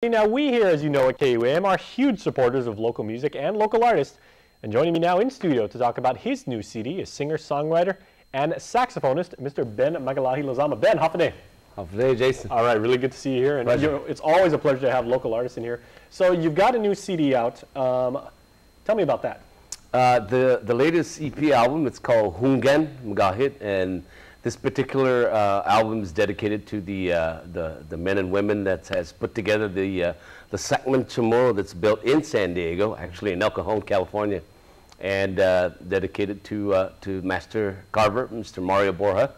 Now, we here, as you know, at KUAM are huge supporters of local music and local artists. And joining me now in studio to talk about his new CD is singer-songwriter and saxophonist, Mr. Maga Lahi Lizama. Ben, hafade. Hafade, Jason. All right, really good to see you here. And you know, it's always a pleasure to have local artists in here. So you've got a new CD out. Tell me about that. The latest EP album, it's called Huggan Magahet, and this particular album is dedicated to the men and women that has put together the Huggan Chamorro that's built in San Diego, actually in El Cajon, California, and dedicated to Master Carver, Mr. Mario Borja,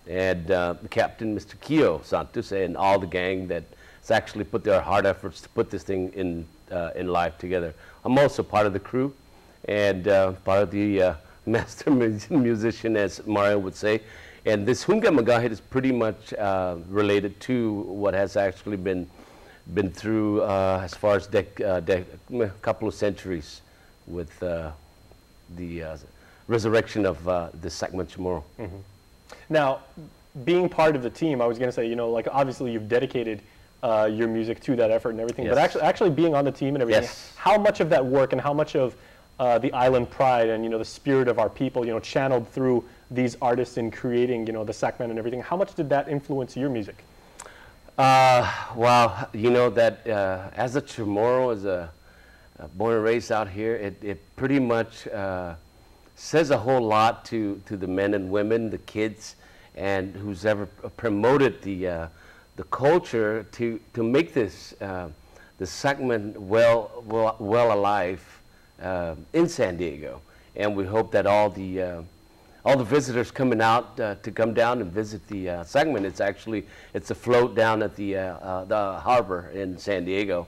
and the captain, Mr. Kio Santos, and all the gang that's actually put their hard efforts to put this thing in live together. I'm also part of the crew and part of the master musician, as Mario would say. And this Huggan Magahet is pretty much related to what has actually been through as far as a couple of centuries with the resurrection of the Huggan Chamorro. Mm-hmm. Now, being part of the team, I was going to say, you know, like obviously you've dedicated your music to that effort and everything, yes. But actually being on the team and everything, yes. How much of that work and how much of the island pride and, you know, the spirit of our people, you know, channeled through these artists in creating, you know, the Sackman and everything, how much did that influence your music? Well, you know that as a Chamorro, as a born and raised out here, it pretty much says a whole lot to the men and women, the kids, and who's ever promoted the culture to make this the Sackman well alive in San Diego. And we hope that all the visitors coming out to come down and visit the Sackman, it's a float down at the harbor in San Diego,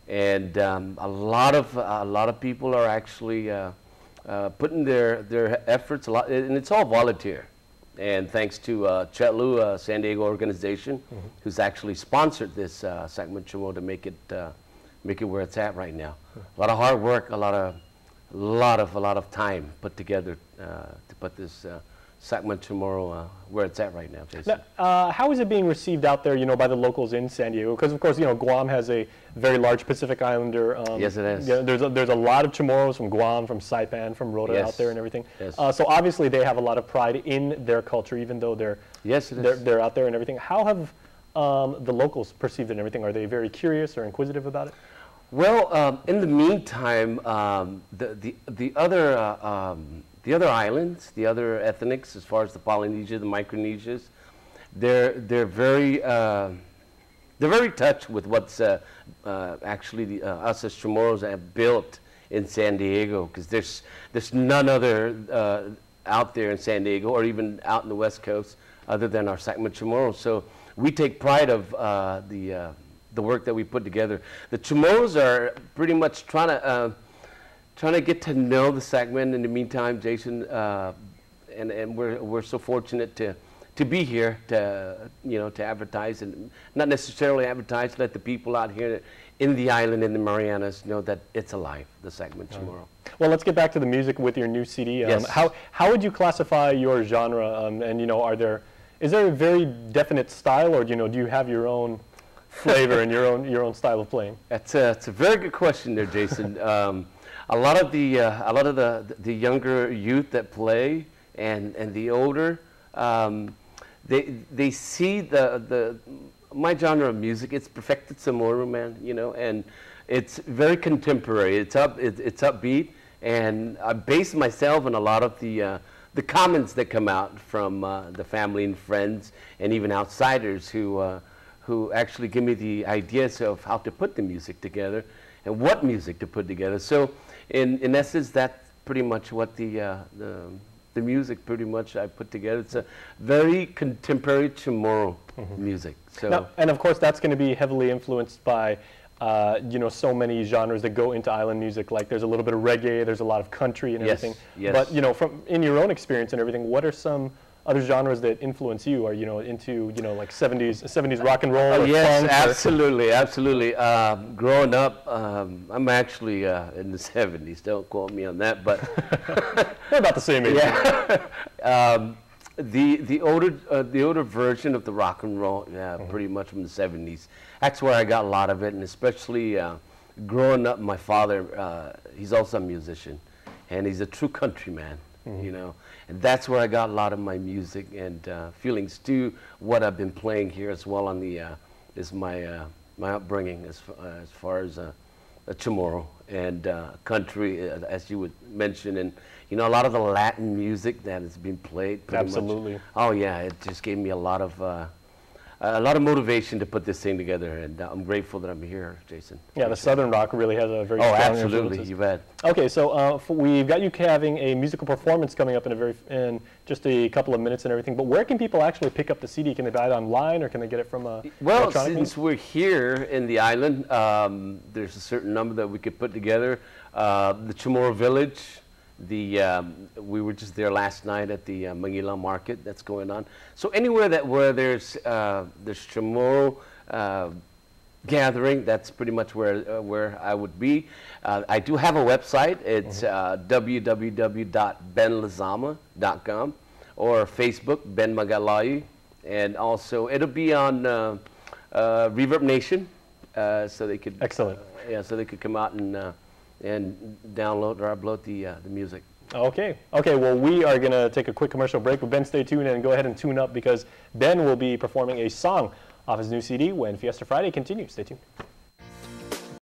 and a lot of people are actually putting their efforts a lot, and it's all volunteer. And thanks to Chetlu, San Diego organization, mm-hmm. who's actually sponsored this Sackman Chamorro to make it where it's at right now. A lot of hard work, a lot of time put together to put this Sackman Chamorro where it's at right now, Jason. Now, how is it being received out there, you know, by the locals in San Diego? Because of course, you know, Guam has a very large Pacific Islander. Yes, it is. Yeah, there's a lot of Chamorros from Guam, from Saipan, from Rota, yes. out there and everything. Yes. So obviously they have a lot of pride in their culture, even though they're out there and everything. How have the locals perceived it and everything? Are they very curious or inquisitive about it? Well, in the meantime, the other islands, the other ethnics, as far as the Polynesia, the Micronesias, they're very touched with what's actually us as Chamorros have built in San Diego, because there's none other out there in San Diego or even out in the West Coast other than our Sackman Chamorro. So we take pride of the work that we put together. The Chamorros are pretty much trying to get to know the Sackman in the meantime, Jason, and we're so fortunate to be here to advertise, and not necessarily advertise, let the people out here in the island, in the Marianas, know that it's alive, the Sackman Chamorro. Well, let's get back to the music with your new CD. Yes. How would you classify your genre? And you know, is there a very definite style, or do you have your own flavor and your own style of playing? It's a very good question there, Jason. A lot of the younger youth that play and the older, they see my genre of music. It's perfected Chamorro, man, you know, and it's very contemporary. It's upbeat, and I base myself on a lot of the comments that come out from the family and friends and even outsiders who actually give me the ideas of how to put the music together and what music to put together. So in essence, that's pretty much what the music pretty much I put together. It's a very contemporary Chamorro mm-hmm. music. So now, and of course that's going to be heavily influenced by so many genres that go into island music. Like there's a little bit of reggae, there's a lot of country and everything. Yes. But you know, in your own experience and everything, what are some other genres that influence you? Are into like 70s rock and roll? Oh, yes, absolutely. Growing up, I'm actually in the 70s. Don't quote me on that, but we're about the same age. Yeah. The older version of the rock and roll, pretty much from the 70s. that's where I got a lot of it, and especially growing up, my father, he's also a musician, and he's a true countryman, you know, and that's where I got a lot of my music and feelings to what I've been playing here as well on the, is my upbringing as far as a Chamorro and country, as you would mention, and you know, a lot of the Latin music that has been played. Absolutely. Much. Oh yeah, it just gave me a lot of motivation to put this thing together, and I'm grateful that I'm here, Jason. Yeah, the Southern rock really has a very strong absolutely, influences. you bet. Okay, so we've got you having a musical performance coming up in just a couple of minutes and everything. But where can people actually pick up the CD? Can they buy it online, or can they get it from a Well, electronic since we're here in the island, there's a certain number that we could put together. The Chamorro Village. We were just there last night at the Manila market that's going on. So anywhere where there's Chamorro gathering, that's pretty much where I would be. I do have a website. It's www.benlizama.com, or Facebook Ben Maga Lahi, and also it'll be on Reverb Nation, so they could Excellent. So they could come out and download or upload the music. Okay. Okay. Well, we are going to take a quick commercial break. But Ben, stay tuned and go ahead and tune up, because Ben will be performing a song off his new CD when Fiesta Friday continues. Stay tuned.